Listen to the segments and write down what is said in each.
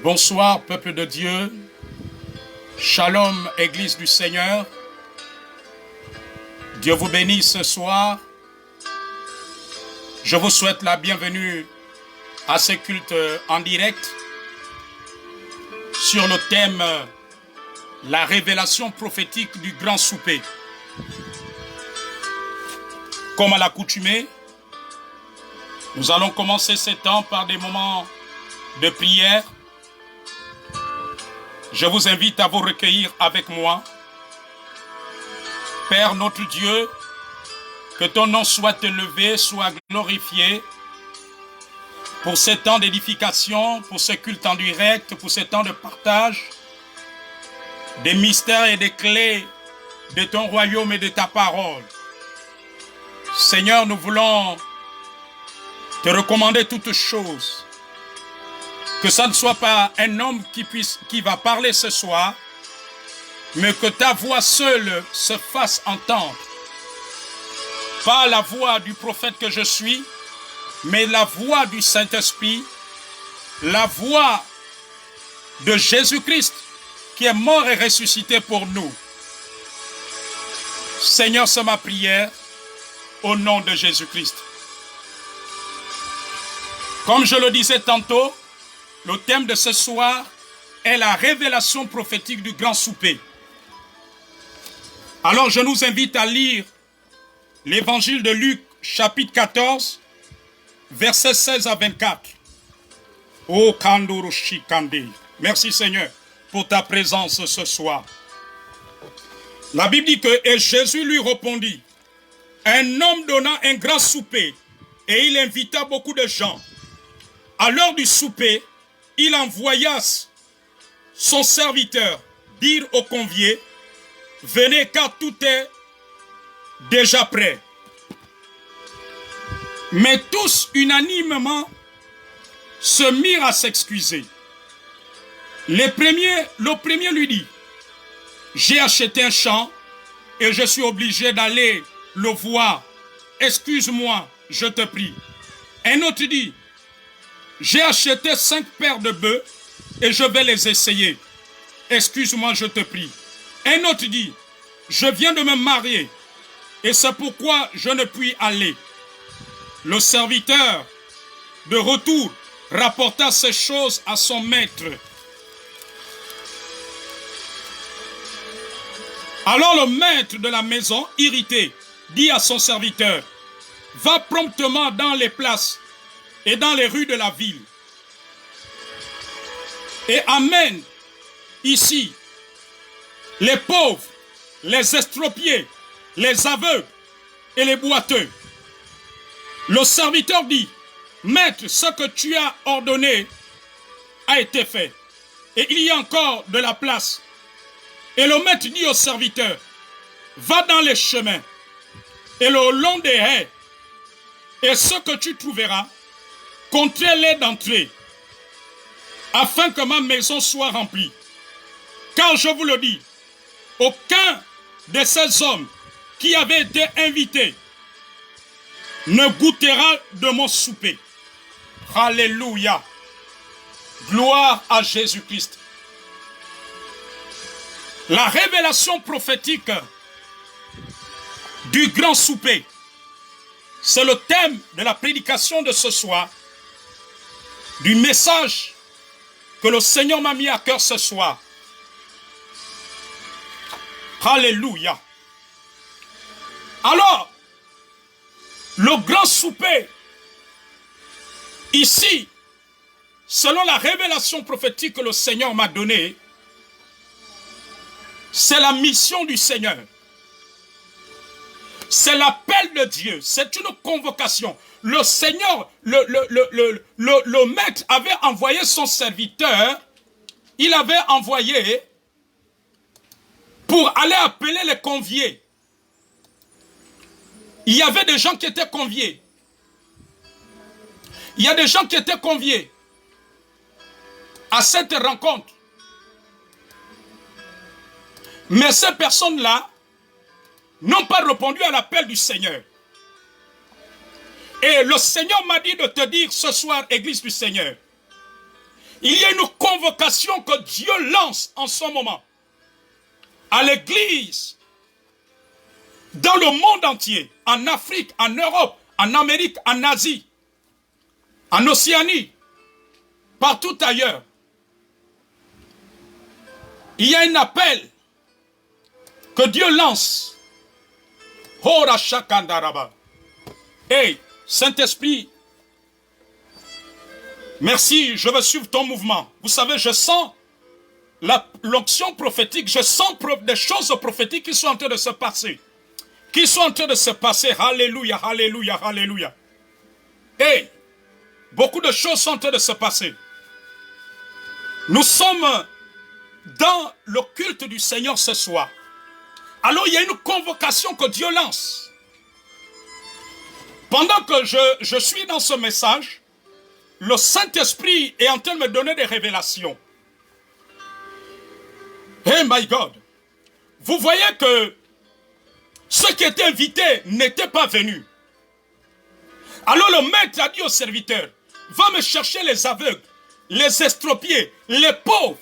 Bonsoir, peuple de Dieu. Shalom, Église du Seigneur. Dieu vous bénisse ce soir. Je vous souhaite la bienvenue à ce culte en direct sur le thème la révélation prophétique du grand souper. Comme à l'accoutumée, nous allons commencer ce temps par des moments de prière. Je vous invite à vous recueillir avec moi. Père notre Dieu, que ton nom soit élevé, soit glorifié pour ce temps d'édification, pour ce culte en direct, pour ce temps de partage des mystères et des clés de ton royaume et de ta parole. Seigneur, nous voulons te recommander toutes choses. Que ça ne soit pas un homme qui va parler ce soir, mais que ta voix seule se fasse entendre. Pas la voix du prophète que je suis, mais la voix du Saint-Esprit, la voix de Jésus-Christ qui est mort et ressuscité pour nous. Seigneur, c'est ma prière au nom de Jésus-Christ. Comme je le disais tantôt, le thème de ce soir est la révélation prophétique du grand souper. Alors je nous invite à lire l'évangile de Luc, chapitre 14, versets 16 à 24. Oh Kandurushi Kandi. Merci Seigneur pour ta présence ce soir. La Bible dit que et Jésus lui répondit, un homme donna un grand souper et il invita beaucoup de gens. À l'heure du souper, il envoya son serviteur dire aux conviés, venez car tout est déjà prêt. Mais tous unanimement se mirent à s'excuser. Le premier lui dit, j'ai acheté un champ et je suis obligé d'aller le voir. Excuse-moi, je te prie. Un autre dit, j'ai acheté 5 paires de bœufs et je vais les essayer. Excuse-moi, je te prie. Un autre dit, je viens de me marier et c'est pourquoi je ne puis aller. Le serviteur de retour rapporta ces choses à son maître. Alors le maître de la maison, irrité, dit à son serviteur, va promptement dans les places et dans les rues de la ville et amène ici les pauvres, les estropiés, les aveugles et les boiteux. Le serviteur dit, maître, ce que tu as ordonné a été fait et il y a encore de la place. Et le maître dit au serviteur, va dans les chemins et le long des haies et ce que tu trouveras, comptez-les d'entrée, afin que ma maison soit remplie. Car je vous le dis, aucun de ces hommes qui avaient été invités ne goûtera de mon souper. Alléluia. Gloire à Jésus-Christ. La révélation prophétique du grand souper, c'est le thème de la prédication de ce soir, du message que le Seigneur m'a mis à cœur ce soir. Alléluia. Alors, le grand souper, ici, selon la révélation prophétique que le Seigneur m'a donnée, c'est la mission du Seigneur. C'est l'appel de Dieu. C'est une convocation. Le Seigneur, le maître avait envoyé son serviteur. Il avait envoyé pour aller appeler les conviés. Il y avait des gens qui étaient conviés. Il y a des gens qui étaient conviés à cette rencontre. Mais ces personnes-là n'ont pas répondu à l'appel du Seigneur. Et le Seigneur m'a dit de te dire ce soir, Église du Seigneur, Il y a une convocation que Dieu lance en ce moment à l'église, dans le monde entier, en Afrique, en Europe, en Amérique, en Asie, en Océanie, partout ailleurs. Il y a un appel que Dieu lance. Hey, Saint-Esprit, merci, je veux suivre ton mouvement. Vous savez, je sens l'onction prophétique, je sens des choses prophétiques qui sont en train de se passer. Qui sont en train de se passer. Alléluia, alléluia, alléluia. Hey, beaucoup de choses sont en train de se passer. Nous sommes dans le culte du Seigneur ce soir. Alors il y a une convocation que Dieu lance. Pendant que je suis dans ce message, le Saint-Esprit est en train de me donner des révélations. Hey my God, vous voyez que ceux qui étaient invités n'étaient pas venus. Alors le maître a dit au serviteur, va me chercher les aveugles, les estropiés, les pauvres.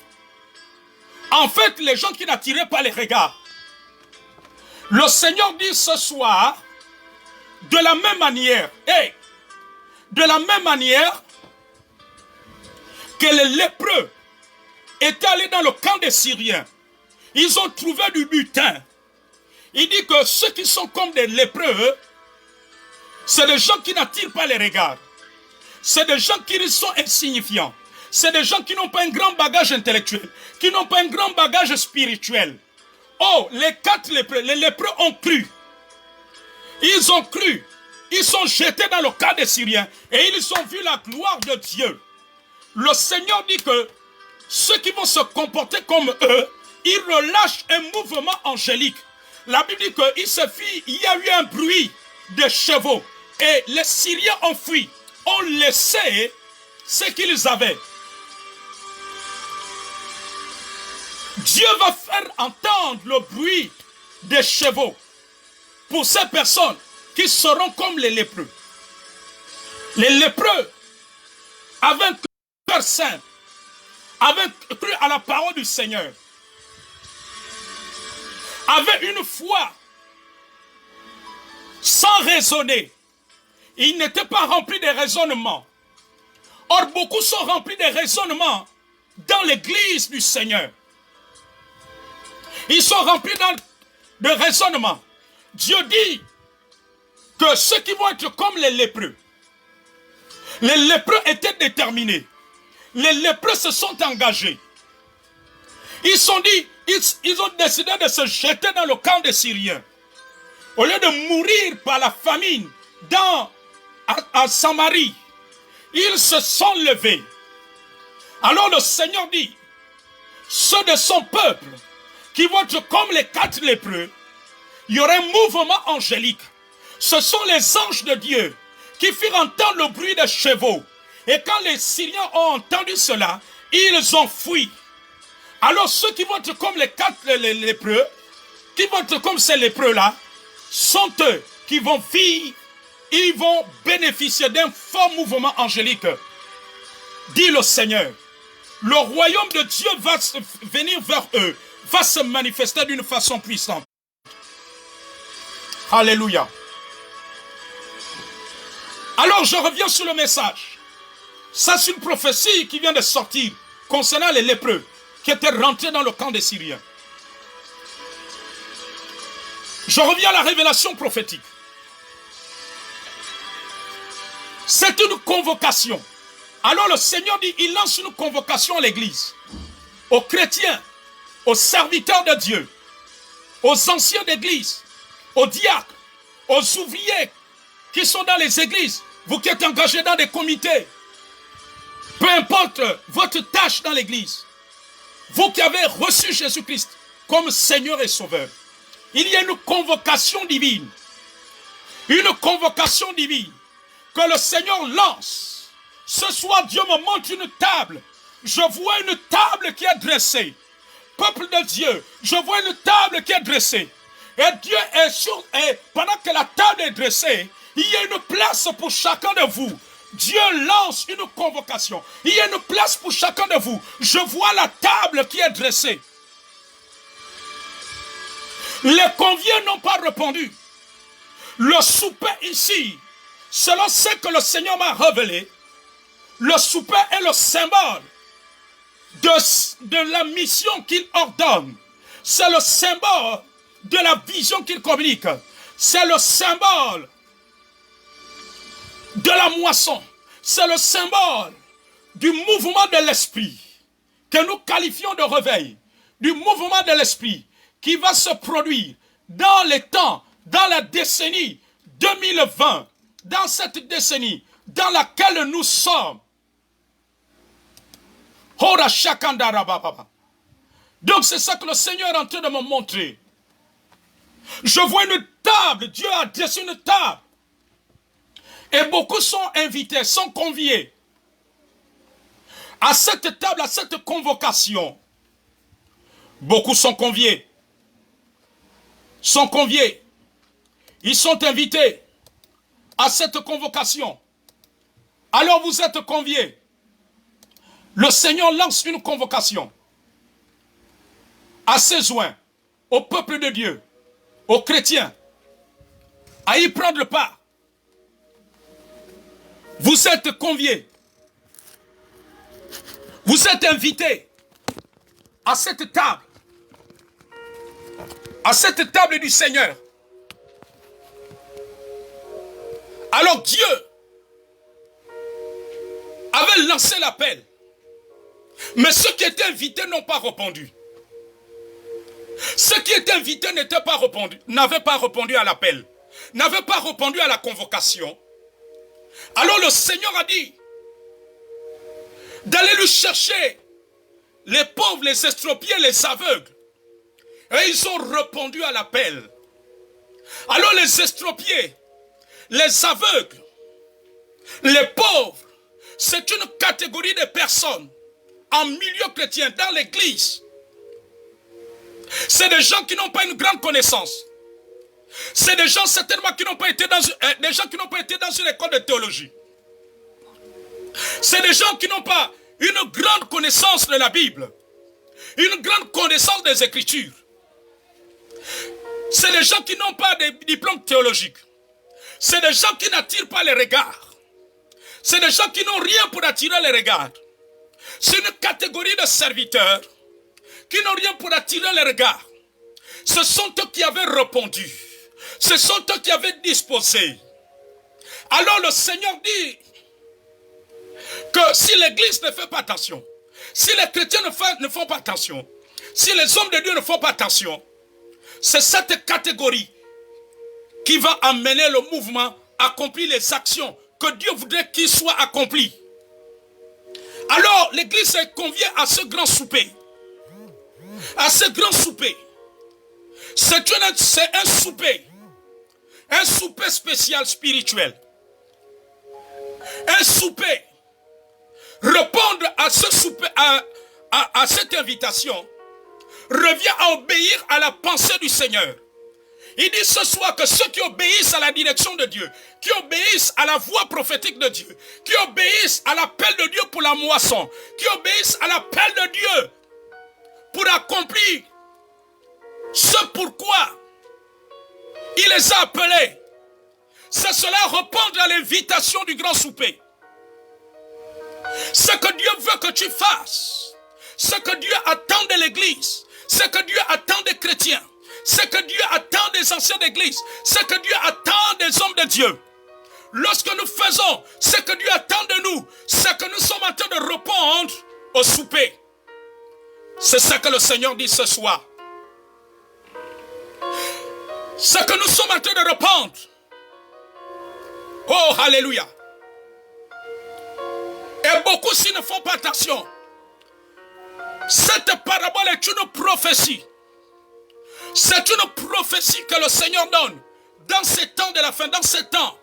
En fait, les gens qui n'attiraient pas les regards. Le Seigneur dit ce soir, de la même manière, de la même manière que les lépreux étaient allés dans le camp des Syriens, ils ont trouvé du butin. Il dit que ceux qui sont comme des lépreux, c'est des gens qui n'attirent pas les regards. C'est des gens qui sont insignifiants. C'est des gens qui n'ont pas un grand bagage intellectuel, qui n'ont pas un grand bagage spirituel. Oh, les 4 lépreux, les lépreux ont cru. Ils ont cru. Ils sont jetés dans le camp des Syriens et ils ont vu la gloire de Dieu. Le Seigneur dit que ceux qui vont se comporter comme eux, ils relâchent un mouvement angélique. La Bible dit qu'il y a eu un bruit de chevaux et les Syriens ont fui, ont laissé ce qu'ils avaient. Dieu va faire entendre le bruit des chevaux pour ces personnes qui seront comme les lépreux. Les lépreux avaient un cœur saint, avaient cru à la parole du Seigneur, avaient une foi sans raisonner. Ils n'étaient pas remplis de raisonnements. Or, beaucoup sont remplis de raisonnements dans l'église du Seigneur. Ils sont remplis de raisonnements. Dieu dit que ceux qui vont être comme les lépreux étaient déterminés. Les lépreux se sont engagés. Ils ont décidé de se jeter dans le camp des Syriens. Au lieu de mourir par la famine à Samarie, ils se sont levés. Alors le Seigneur dit, ceux de son peuple qui vont être comme les 4 lépreux, il y aura un mouvement angélique. Ce sont les anges de Dieu qui firent entendre le bruit des chevaux. Et quand les Syriens ont entendu cela, ils ont fui. Alors ceux qui vont être comme les 4 lépreux, qui vont être comme ces lépreux-là, sont eux qui vont vivre, ils vont bénéficier d'un fort mouvement angélique. Dit le Seigneur, le royaume de Dieu va venir vers eux, va se manifester d'une façon puissante. Alléluia. Alors je reviens sur le message. Ça c'est une prophétie qui vient de sortir concernant les lépreux qui étaient rentrés dans le camp des Syriens. Je reviens à la révélation prophétique. C'est une convocation. Alors le Seigneur dit, il lance une convocation à l'église, aux chrétiens, aux serviteurs de Dieu, aux anciens d'église, aux diacres, aux ouvriers qui sont dans les églises, vous qui êtes engagés dans des comités, peu importe votre tâche dans l'église, vous qui avez reçu Jésus-Christ comme Seigneur et Sauveur, il y a une convocation divine que le Seigneur lance. Ce soir, Dieu me montre une table. Je vois une table qui est dressée. Peuple de Dieu, je vois une table qui est dressée. Et Dieu est sur... Et pendant que la table est dressée, il y a une place pour chacun de vous. Dieu lance une convocation. Il y a une place pour chacun de vous. Je vois la table qui est dressée. Les conviés n'ont pas répondu. Le souper ici, selon ce que le Seigneur m'a révélé, le souper est le symbole de la mission qu'il ordonne. C'est le symbole de la vision qu'il communique. C'est le symbole de la moisson. C'est le symbole du mouvement de l'esprit que nous qualifions de réveil. Du mouvement de l'esprit qui va se produire dans les temps, dans la décennie 2020, dans cette décennie dans laquelle nous sommes. Donc c'est ça que le Seigneur est en train de me montrer. Je vois une table, Dieu a dressé une table. Et beaucoup sont invités, sont conviés à cette table, à cette convocation. Beaucoup sont conviés. Ils sont invités à cette convocation. Alors vous êtes conviés. Le Seigneur lance une convocation à ses oints, au peuple de Dieu, aux chrétiens, à y prendre part. Vous êtes conviés. Vous êtes invités à cette table. À cette table du Seigneur. Alors Dieu avait lancé l'appel. Mais ceux qui étaient invités n'ont pas répondu. Ceux qui étaient invités n'avaient pas répondu à l'appel. N'avaient pas répondu à la convocation. Alors le Seigneur a dit d'aller lui chercher les pauvres, les estropiés, les aveugles. Et ils ont répondu à l'appel. Alors les estropiés, les aveugles, les pauvres, c'est une catégorie de personnes en milieu chrétien, dans l'église. C'est des gens qui n'ont pas une grande connaissance. C'est des gens certainement qui n'ont pas été dans une école de théologie. C'est des gens qui n'ont pas une grande connaissance de la Bible, une grande connaissance des Écritures. C'est des gens qui n'ont pas de diplôme théologique. C'est des gens qui n'attirent pas les regards. C'est des gens qui n'ont rien pour attirer les regards. C'est une catégorie de serviteurs qui n'ont rien pour attirer les regards. Ce sont eux qui avaient répondu. Ce sont eux qui avaient disposé. Alors le Seigneur dit que si l'Église ne fait pas attention, si les chrétiens ne font pas attention, si les hommes de Dieu ne font pas attention, c'est cette catégorie qui va amener le mouvement à accomplir les actions que Dieu voudrait qu'il soit accompli. Alors l'Église est conviée à ce grand souper. À ce grand souper. C'est un souper. Un souper spécial spirituel. Un souper. Répondre à ce souper, à cette invitation, revient à obéir à la pensée du Seigneur. Il dit ce soir que ceux qui obéissent à la direction de Dieu, qui obéissent à la voix prophétique de Dieu, qui obéissent à l'appel de Dieu pour la moisson, qui obéissent à l'appel de Dieu pour accomplir ce pourquoi il les a appelés, c'est cela répondre à l'invitation du grand souper. Ce que Dieu veut que tu fasses, ce que Dieu attend de l'Église, ce que Dieu attend des chrétiens, ce que Dieu attend des anciens d'église, ce que Dieu attend des hommes de Dieu. Lorsque nous faisons ce que Dieu attend de nous, c'est que nous sommes en train de répondre au souper. C'est ce que le Seigneur dit ce soir. Ce que nous sommes en train de répondre. Oh, alléluia. Et beaucoup s'ils ne font pas attention. Cette parabole est une prophétie. C'est une prophétie que le Seigneur donne dans ces temps de la fin, dans ces temps.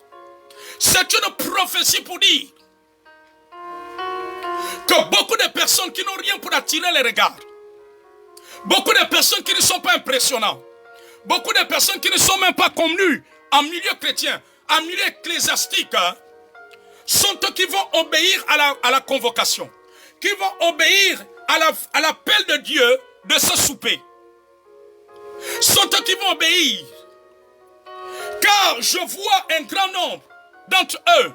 C'est une prophétie pour dire que beaucoup de personnes qui n'ont rien pour attirer les regards, beaucoup de personnes qui ne sont pas impressionnantes, beaucoup de personnes qui ne sont même pas connues en milieu chrétien, en milieu ecclésiastique, sont eux qui vont obéir à la convocation, qui vont obéir à l'appel de Dieu de ce souper. Sont eux qui vont obéir. Car je vois un grand nombre d'entre eux.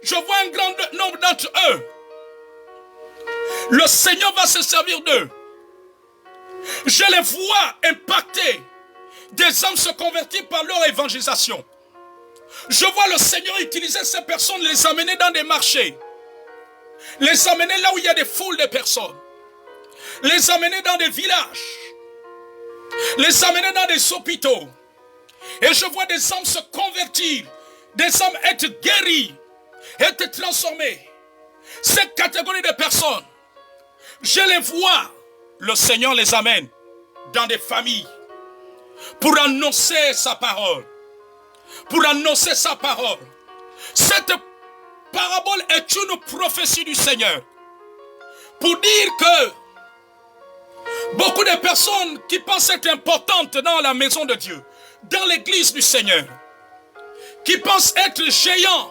Je vois un grand nombre d'entre eux. Le Seigneur va se servir d'eux. Je les vois impacter. Des hommes se convertir par leur évangélisation. Je vois le Seigneur utiliser ces personnes, les amener dans des marchés. Les amener là où il y a des foules de personnes. Les amener dans des villages. Les amener dans des hôpitaux. Et je vois des hommes se convertir. Des hommes être guéris. Être transformés. Cette catégorie de personnes, je les vois. Le Seigneur les amène dans des familles. Pour annoncer sa parole. Pour annoncer sa parole. Cette parabole est une prophétie du Seigneur. Pour dire que beaucoup de personnes qui pensent être importantes dans la maison de Dieu, dans l'église du Seigneur, qui pensent être géants,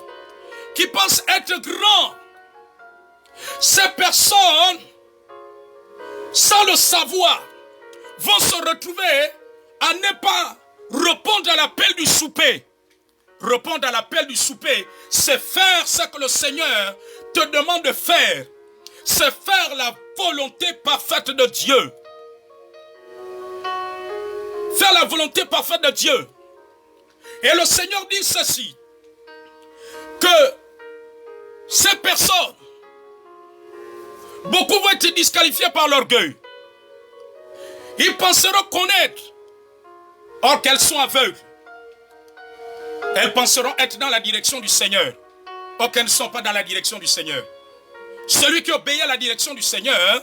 qui pensent être grands, ces personnes, sans le savoir, vont se retrouver à ne pas répondre à l'appel du souper. Répondre à l'appel du souper, c'est faire ce que le Seigneur te demande de faire. C'est faire la volonté parfaite de Dieu. Faire la volonté parfaite de Dieu. Et le Seigneur dit ceci, que ces personnes, beaucoup vont être disqualifiés par l'orgueil. Ils penseront connaître, or qu'elles sont aveugles. Elles penseront être dans la direction du Seigneur, or qu'elles ne sont pas dans la direction du Seigneur. Celui qui obéit à la direction du Seigneur,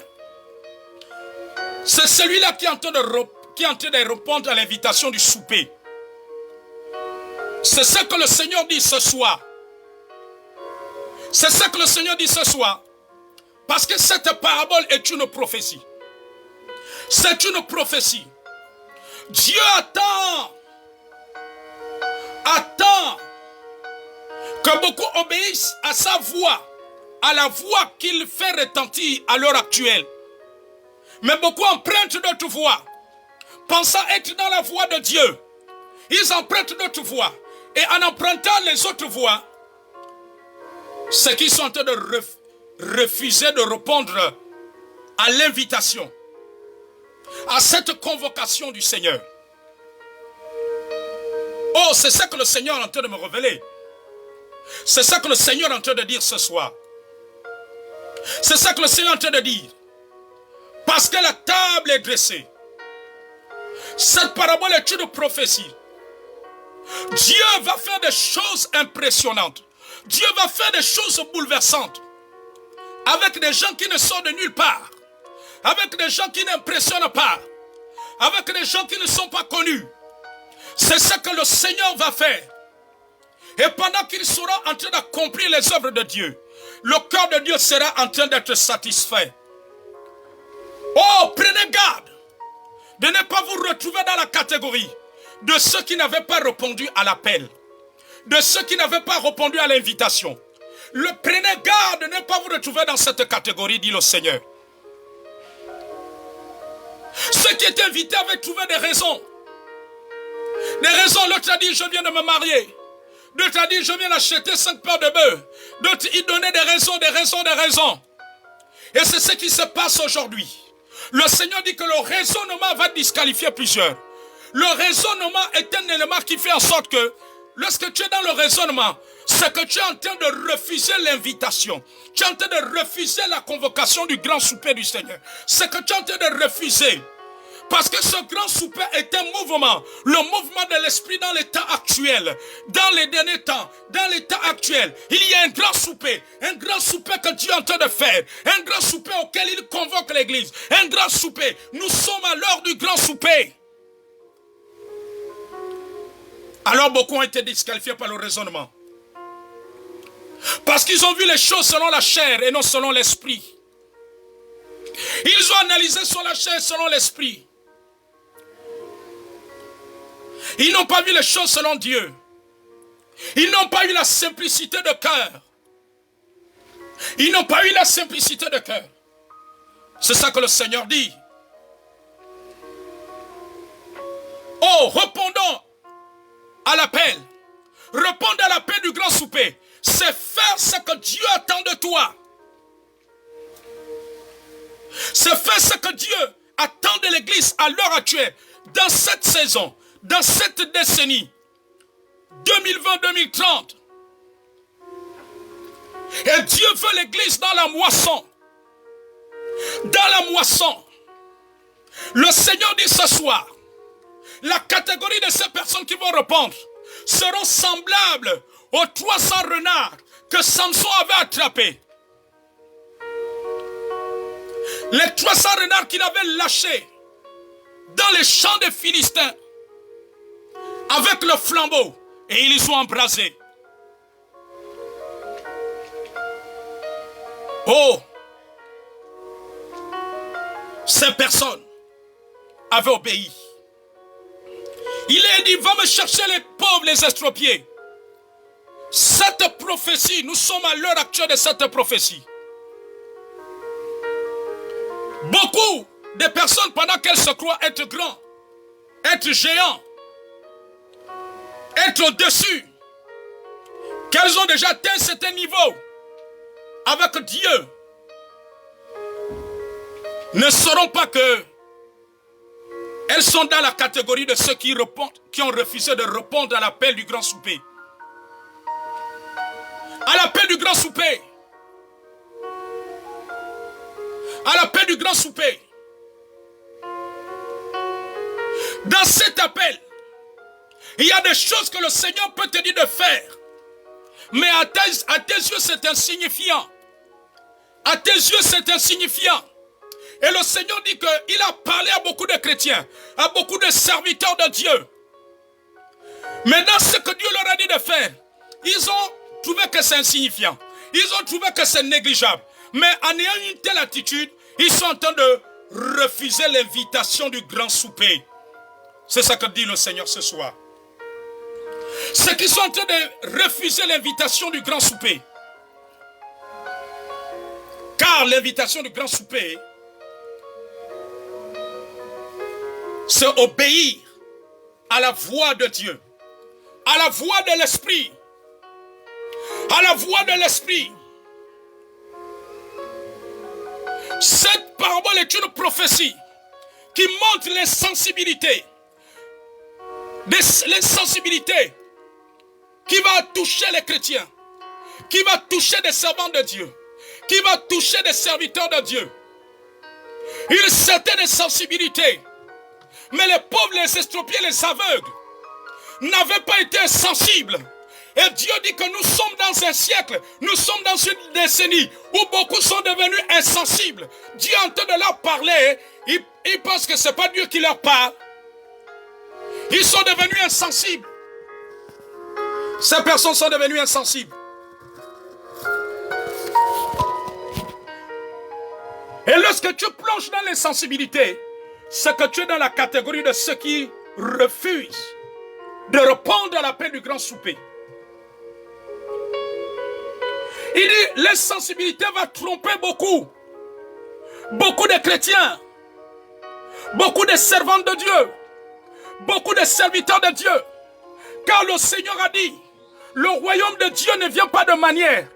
c'est celui-là qui est en train de répondre à l'invitation du souper. C'est ce que le Seigneur dit ce soir. C'est ce que le Seigneur dit ce soir. Parce que cette parabole est une prophétie. C'est une prophétie. Dieu attend que beaucoup obéissent à sa voix, à la voix qu'il fait retentir à l'heure actuelle. Mais beaucoup empruntent d'autres voix, pensant être dans la voix de Dieu. Ils empruntent d'autres voix. Et en empruntant les autres voix, c'est qu'ils sont en train de refuser de répondre à l'invitation, à cette convocation du Seigneur. Oh, c'est ça que le Seigneur est en train de me révéler. C'est ça que le Seigneur est en train de dire ce soir. C'est ça que le Seigneur est en train de dire. Parce que la table est dressée. Cette parabole est une prophétie. Dieu va faire des choses impressionnantes. Dieu va faire des choses bouleversantes. Avec des gens qui ne sont de nulle part. Avec des gens qui n'impressionnent pas. Avec des gens qui ne sont pas connus. C'est ce que le Seigneur va faire. Et pendant qu'il sera en train d'accomplir les œuvres de Dieu, le cœur de Dieu sera en train d'être satisfait. Oh, prenez garde de ne pas vous retrouver dans la catégorie de ceux qui n'avaient pas répondu à l'appel, de ceux qui n'avaient pas répondu à l'invitation. Prenez garde de ne pas vous retrouver dans cette catégorie, dit le Seigneur. Ceux qui étaient invités avaient trouvé des raisons. Des raisons, l'autre a dit, je viens de me marier. D'autres a dit, je viens d'acheter 5 paires de bœufs. D'autres, ils donnaient des raisons. Et c'est ce qui se passe aujourd'hui. Le Seigneur dit que le raisonnement va disqualifier plusieurs. Le raisonnement est un élément qui fait en sorte que, lorsque tu es dans le raisonnement, c'est que tu es en train de refuser l'invitation. Tu es en train de refuser la convocation du grand souper du Seigneur. C'est que tu es en train de refuser. Parce que ce grand souper est un mouvement. Le mouvement de l'esprit dans l'état actuel. Dans les derniers temps. Dans l'état actuel. Il y a un grand souper. Un grand souper que Dieu est en train de faire. Un grand souper auquel il convoque l'église. Un grand souper. Nous sommes à l'heure du grand souper. Alors beaucoup ont été disqualifiés par le raisonnement. Parce qu'ils ont vu les choses selon la chair et non selon l'esprit. Ils ont analysé sur la chair selon l'esprit. Ils n'ont pas vu les choses selon Dieu. Ils n'ont pas eu la simplicité de cœur Ils n'ont pas eu la simplicité de cœur. C'est ça que le Seigneur dit. Oh, répondons à l'appel. Répondre à l'appel du grand souper. C'est faire ce que Dieu attend de toi. C'est faire ce que Dieu attend de l'Église à l'heure actuelle. Dans cette saison, dans cette décennie, 2020-2030. Et Dieu veut l'Église dans la moisson. Dans la moisson. Le Seigneur dit ce soir, la catégorie de ces personnes qui vont répondre seront semblables aux 300 renards que Samson avait attrapés. Les 300 renards qu'il avait lâchés dans les champs des Philistins avec le flambeau et ils les ont embrasés. Oh, ces personnes avaient obéi. Il a dit, va me chercher les pauvres, les estropiés. Cette prophétie, nous sommes à l'heure actuelle de cette prophétie. Beaucoup de personnes, pendant qu'elles se croient être grands, être géants, être au-dessus, qu'elles ont déjà atteint un certain niveau avec Dieu, ne sauront pas que elles sont dans la catégorie de ceux qui ont refusé de répondre à l'appel du grand souper. À l'appel du grand souper. À l'appel du grand souper. Dans cet appel, il y a des choses que le Seigneur peut te dire de faire. Mais à tes yeux, c'est insignifiant. À tes yeux, c'est insignifiant. Et le Seigneur dit qu'il a parlé à beaucoup de chrétiens, à beaucoup de serviteurs de Dieu. Mais dans ce que Dieu leur a dit de faire, ils ont trouvé que c'est insignifiant. Ils ont trouvé que c'est négligeable. Mais en ayant une telle attitude, ils sont en train de refuser l'invitation du grand souper. C'est ça que dit le Seigneur ce soir. Ceux qui sont en train de refuser l'invitation du grand souper. Car l'invitation du grand souper, c'est obéir à la voix de Dieu, à la voix de l'Esprit, à la voix de l'Esprit. Cette parabole est une prophétie qui montre l'insensibilité, l'insensibilité qui va toucher les chrétiens, qui va toucher des servants de Dieu, qui va toucher des serviteurs de Dieu. Une certaine sensibilité. Mais les pauvres, les estropiés, les aveugles n'avaient pas été insensibles. Et Dieu dit que nous sommes dans un siècle, nous sommes dans une décennie où beaucoup sont devenus insensibles. Dieu est en train de leur parler, ils pensent que ce n'est pas Dieu qui leur parle. Ils sont devenus insensibles. Ces personnes sont devenues insensibles. Et lorsque tu plonges dans l'insensibilité, c'est que tu es dans la catégorie de ceux qui refusent de répondre à l'appel du grand souper. Il dit, l'insensibilité va tromper beaucoup. Beaucoup de chrétiens, beaucoup de servants de Dieu, beaucoup de serviteurs de Dieu. Car le Seigneur a dit, le royaume de Dieu ne vient pas de manière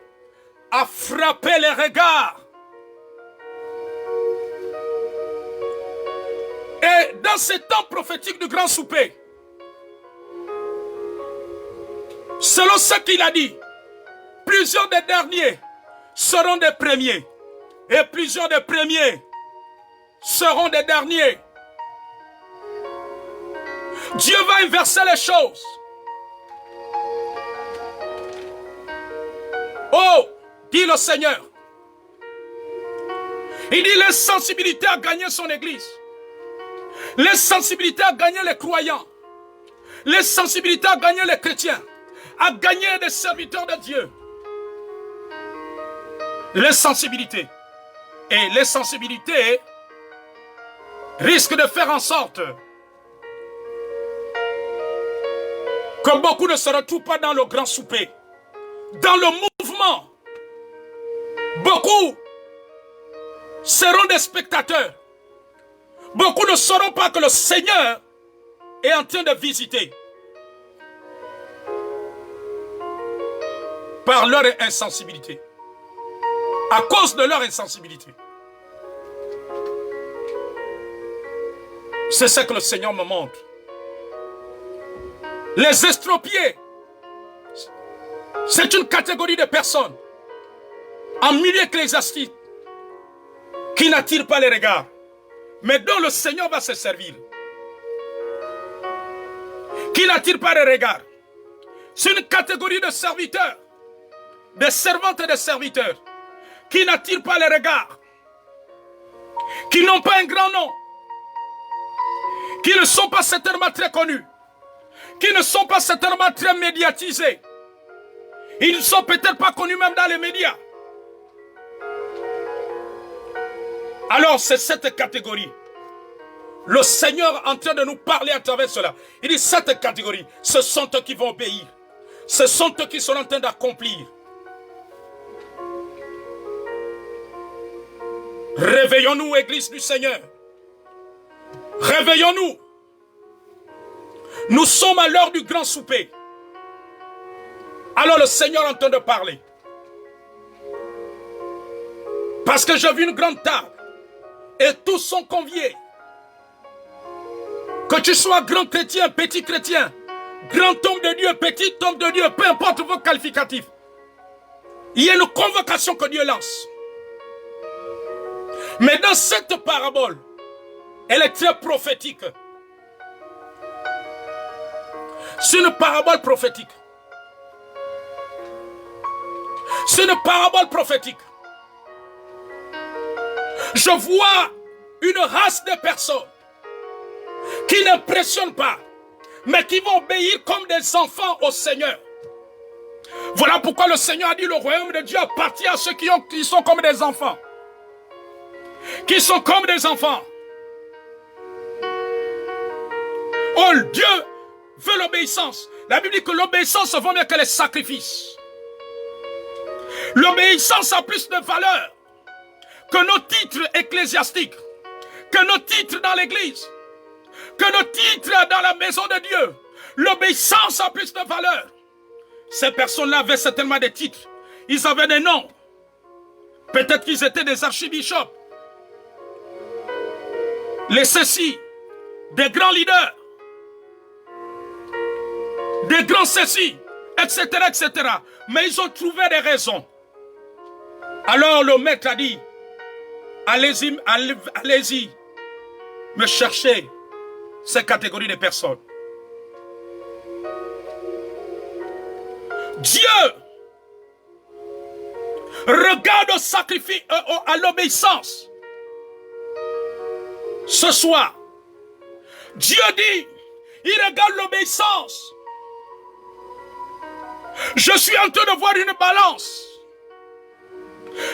à frapper les regards. Et dans ce temps prophétique du grand souper, selon ce qu'il a dit, plusieurs des derniers seront des premiers. Et plusieurs des premiers seront des derniers. Dieu va inverser les choses. Oh, dit le Seigneur. Il dit l'insensibilité a gagné son église. L'insensibilité a gagné les croyants. L'insensibilité a gagné les chrétiens. A gagné des serviteurs de Dieu. L'insensibilité. Et l'insensibilité risque de faire en sorte que beaucoup ne se retrouvent pas dans le grand souper. Dans le mouvement Beaucoup seront des spectateurs. Beaucoup ne sauront pas que le Seigneur est en train de visiter. Par leur insensibilité. À cause de leur insensibilité. C'est ce que le Seigneur me montre. Les estropiés, c'est une catégorie de personnes en milieu ecclésiastique qui n'attirent pas les regards, mais dont le Seigneur va se servir. Qui n'attirent pas les regards. C'est une catégorie de serviteurs, de servantes et de serviteurs, qui n'attirent pas les regards, qui n'ont pas un grand nom, qui ne sont pas certainement très connus, qui ne sont pas certainement très médiatisés. Ils ne sont peut-être pas connus même dans les médias. Alors c'est cette catégorie. Le Seigneur est en train de nous parler à travers cela. Il dit cette catégorie, ce sont eux qui vont obéir. Ce sont eux qui sont en train d'accomplir. Réveillons-nous, Église du Seigneur. Réveillons-nous. Nous sommes à l'heure du grand souper. Alors le Seigneur est en train de parler. Parce que j'ai vu une grande table. Et tous sont conviés. Que tu sois grand chrétien, petit chrétien, grand homme de Dieu, petit homme de Dieu, peu importe vos qualificatifs. Il y a une convocation que Dieu lance. Mais dans cette parabole, elle est très prophétique. C'est une parabole prophétique. C'est une parabole prophétique. Je vois une race de personnes qui n'impressionnent pas, mais qui vont obéir comme des enfants au Seigneur. Voilà pourquoi le Seigneur a dit le royaume de Dieu appartient à ceux qui sont comme des enfants. Qui sont comme des enfants. Oh, Dieu veut l'obéissance. La Bible dit que l'obéissance vaut mieux que les sacrifices. L'obéissance a plus de valeur que nos titres ecclésiastiques, que nos titres dans l'église, que nos titres dans la maison de Dieu. L'obéissance a plus de valeur. Ces personnes-là avaient certainement des titres. Ils avaient des noms. Peut-être qu'ils étaient des archibishops. Les ceci, des grands leaders, des grands ceci, etc., etc. Mais ils ont trouvé des raisons. Alors le maître a dit, allez-y, allez-y, me chercher ces catégories de personnes. Dieu regarde au sacrifice, à l'obéissance. Ce soir, Dieu dit, il regarde l'obéissance. Je suis en train de voir une balance.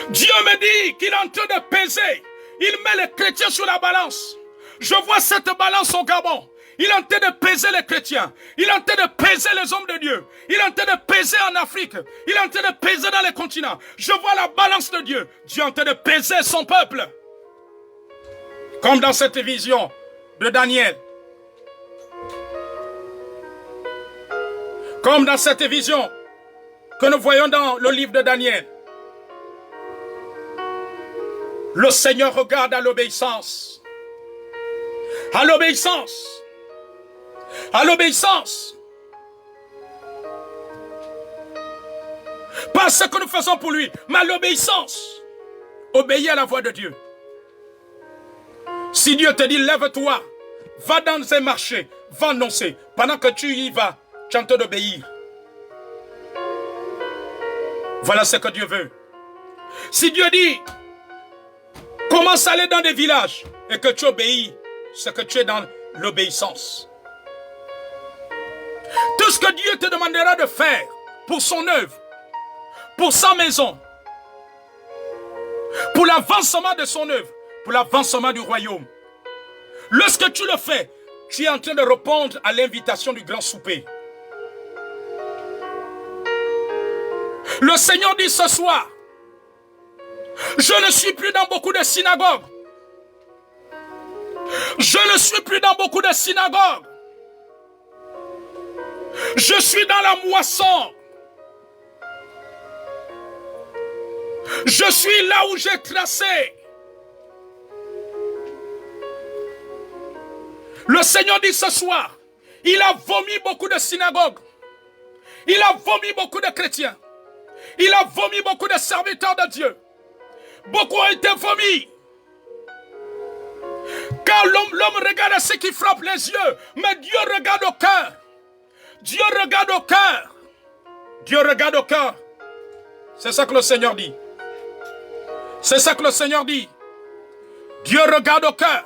Dieu me dit qu'il est en train de peser. Il met les chrétiens sur la balance. Je vois cette balance au Gabon. Il est en train de peser les chrétiens. Il est en train de peser les hommes de Dieu. Il est en train de peser en Afrique. Il est en train de peser dans les continents. Je vois la balance de Dieu. Dieu est en train de peser son peuple. Comme dans cette vision de Daniel. Comme dans cette vision que nous voyons dans le livre de Daniel. Le Seigneur regarde à l'obéissance. À l'obéissance. À l'obéissance. Pas ce que nous faisons pour lui, mais à l'obéissance. Obéir à la voix de Dieu. Si Dieu te dit, lève-toi, va dans un marché, va annoncer. Pendant que tu y vas, tu es en train d'obéir. Voilà ce que Dieu veut. Si Dieu dit, commence à aller dans des villages et que tu obéis, c'est que tu es dans l'obéissance. Tout ce que Dieu te demandera de faire pour son œuvre, pour sa maison, pour l'avancement de son œuvre, pour l'avancement du royaume. Lorsque tu le fais, tu es en train de répondre à l'invitation du grand souper. Le Seigneur dit ce soir, Je ne suis plus dans beaucoup de synagogues. Je ne suis plus dans beaucoup de synagogues. Je suis dans la moisson. Je suis là où j'ai tracé. Le Seigneur dit ce soir, il a vomi beaucoup de synagogues. Il a vomi beaucoup de chrétiens. Il a vomi beaucoup de serviteurs de Dieu. Beaucoup ont été vomis. Car l'homme regarde ce qui frappe les yeux, mais Dieu regarde au cœur. Dieu regarde au cœur. Dieu regarde au cœur. C'est ça que le Seigneur dit. C'est ça que le Seigneur dit. Dieu regarde au cœur.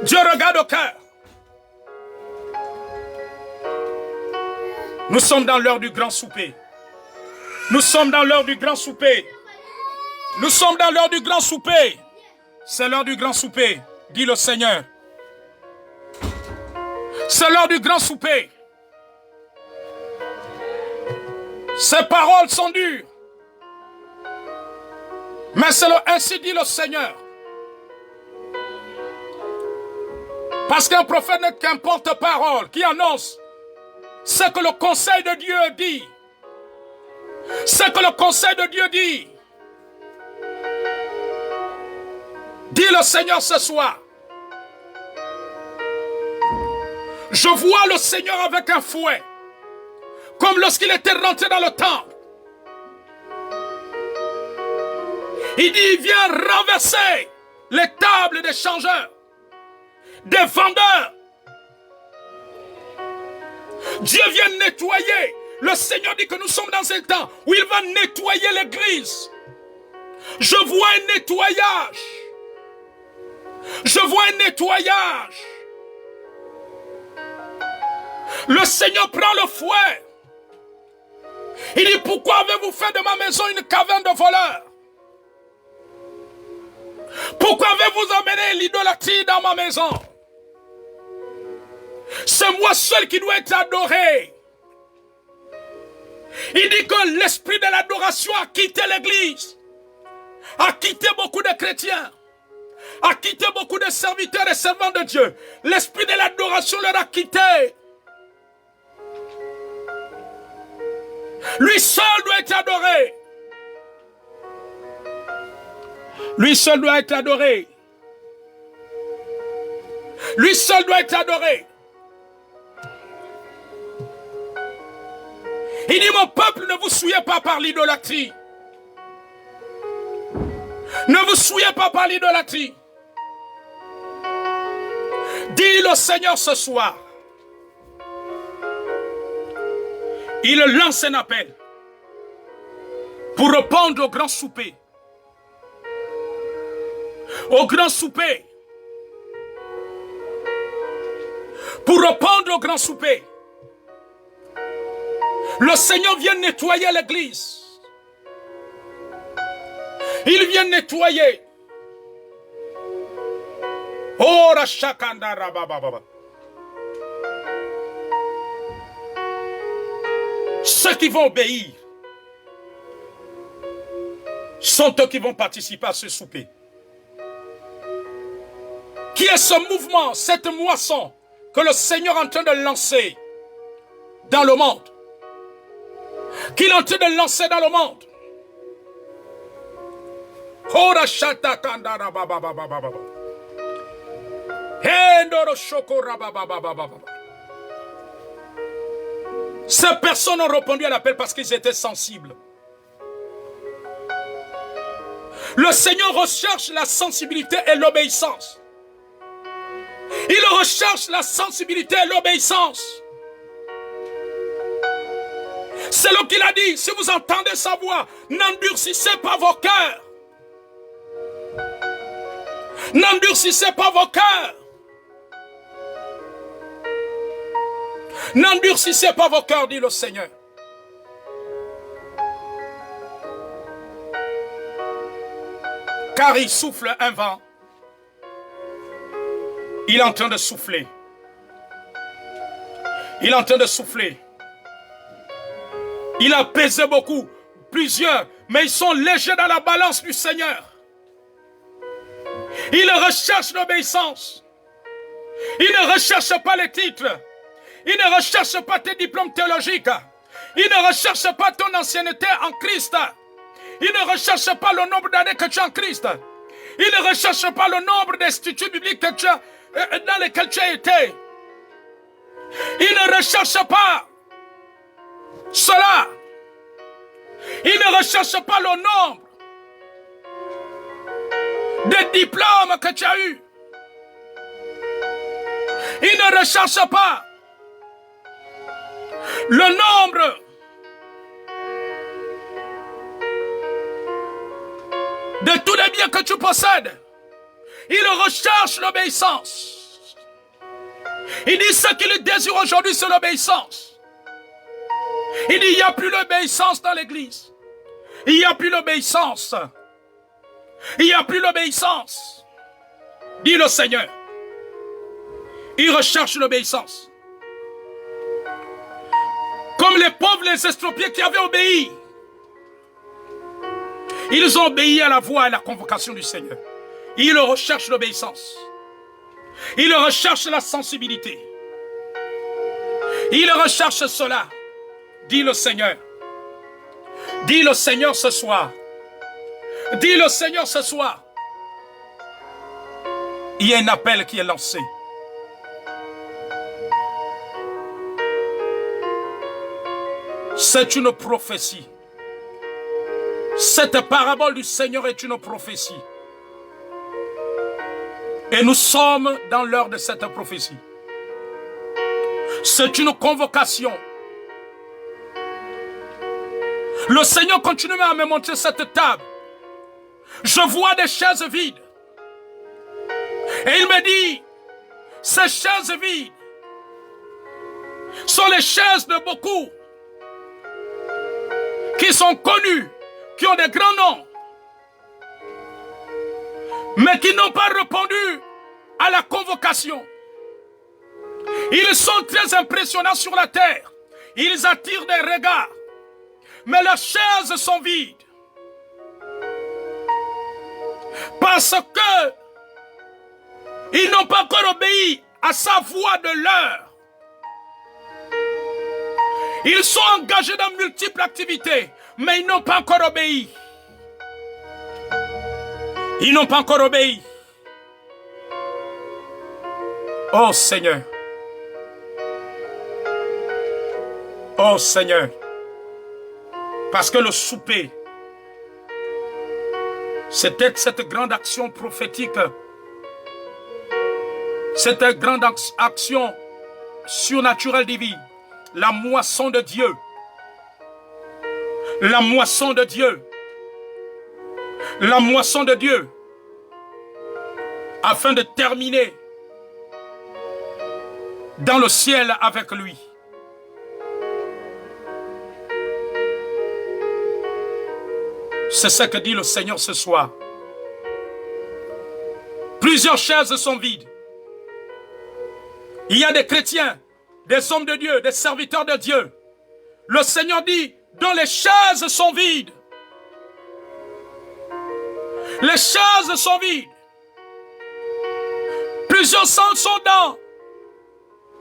Dieu regarde au cœur. Nous sommes dans l'heure du grand souper. Nous sommes dans l'heure du grand souper. Nous sommes dans l'heure du grand souper. C'est l'heure du grand souper, dit le Seigneur. C'est l'heure du grand souper. Ces paroles sont dures. Mais c'est ainsi dit le Seigneur. Parce qu'un prophète n'est qu'un porte-parole qui annonce ce que le conseil de Dieu dit. Ce que le conseil de Dieu dit. Dit le Seigneur ce soir. Je vois le Seigneur avec un fouet. Comme lorsqu'il était rentré dans le temple. Il dit, il vient renverser les tables des changeurs, des vendeurs. Dieu vient nettoyer. Le Seigneur dit que nous sommes dans un temps où il va nettoyer l'église. Je vois un nettoyage. Je vois un nettoyage. Le Seigneur prend le fouet. Il dit, pourquoi avez-vous fait de ma maison une caverne de voleurs? Pourquoi avez-vous amené l'idolâtrie dans ma maison? C'est moi seul qui dois être adoré. Il dit que l'esprit de l'adoration a quitté l'église, a quitté beaucoup de chrétiens, a quitté beaucoup de serviteurs et servants de Dieu. L'esprit de l'adoration leur a quitté. Lui seul doit être adoré. Lui seul doit être adoré. Lui seul doit être adoré. Il dit, mon peuple, ne vous souillez pas par l'idolâtrie. Ne vous souillez pas par l'idolâtrie. Dis le Seigneur ce soir. Il lance un appel pour répondre au grand souper. Au grand souper. Pour répondre au grand souper. Le Seigneur vient nettoyer l'église. Il vient nettoyer. Oh, Rashakandara Baba. Ceux qui vont obéir sont eux qui vont participer à ce souper. Qui est ce mouvement, cette moisson que le Seigneur est en train de lancer dans le monde? Qu'il est en train de lancer dans le monde. Ces personnes ont répondu à l'appel parce qu'ils étaient sensibles. Le Seigneur recherche la sensibilité et l'obéissance. Il recherche la sensibilité et l'obéissance. C'est là qu'il a dit, si vous entendez sa voix, n'endurcissez pas vos cœurs. N'endurcissez pas vos cœurs. N'endurcissez pas vos cœurs, dit le Seigneur. Car il souffle un vent. Il est en train de souffler. Il est en train de souffler. Il a pesé beaucoup. plusieurs, mais ils sont légers dans la balance du Seigneur. Ils recherchent l'obéissance. Ils ne recherchent pas les titres. Ils ne recherchent pas tes diplômes théologiques. Ils ne recherchent pas ton ancienneté en Christ. Ils ne recherchent pas le nombre d'années que tu as en Christ. Ils ne recherchent pas le nombre d'instituts bibliques que tu as, dans lesquels tu as été. Ils ne recherchent pas cela. Ils ne recherchent pas le nombre de diplômes que tu as eu. Ils ne recherchent pas le nombre de tous les biens que tu possèdes. Ils recherchent l'obéissance. Il dit ce qu'il désire aujourd'hui, c'est l'obéissance. Il dit il n'y a plus l'obéissance dans l'église. Il n'y a plus l'obéissance. Il n'y a plus l'obéissance. Dit le Seigneur. Il recherche l'obéissance. Comme les pauvres, les estropiés qui avaient obéi. Ils ont obéi à la voix et à la convocation du Seigneur. Ils recherchent l'obéissance. Ils recherchent la sensibilité. Ils recherchent cela. Dit le Seigneur. Dis le Seigneur ce soir. Dis le Seigneur ce soir. Il y a un appel qui est lancé. C'est une prophétie. Cette parabole du Seigneur est une prophétie. Et nous sommes dans l'heure de cette prophétie. C'est une convocation. Le Seigneur continue à me montrer cette table. Je vois des chaises vides. Et il me dit, ces chaises vides sont les chaises de beaucoup qui sont connus, qui ont des grands noms, mais qui n'ont pas répondu à la convocation. Ils sont très impressionnants sur la terre. Ils attirent des regards. Mais leurs chaises sont vides. Parce que ils n'ont pas encore obéi à sa voix de l'heure. Ils sont engagés dans multiples activités, mais ils n'ont pas encore obéi. Ils n'ont pas encore obéi. Oh Seigneur. Oh Seigneur. Parce que le souper, c'était cette grande action prophétique, cette grande action surnaturelle divine, la moisson de Dieu. La moisson de Dieu. La moisson de Dieu. Afin de terminer dans le ciel avec lui. C'est ce que dit le Seigneur ce soir. Plusieurs chaises sont vides. Il y a des chrétiens, des hommes de Dieu, des serviteurs de Dieu. Le Seigneur dit, dont les chaises sont vides. Les chaises sont vides. Plusieurs sont dans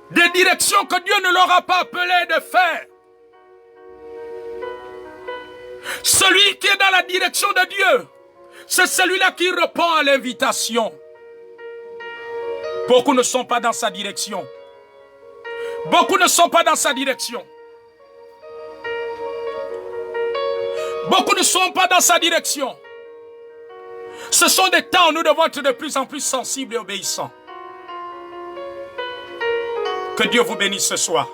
des directions que Dieu ne leur a pas appelé de faire. Celui qui est dans la direction de Dieu, c'est celui-là qui répond à l'invitation. Beaucoup ne sont pas dans sa direction. Beaucoup ne sont pas dans sa direction. Beaucoup ne sont pas dans sa direction. Ce sont des temps où nous devons être de plus en plus sensibles et obéissants. Que Dieu vous bénisse ce soir.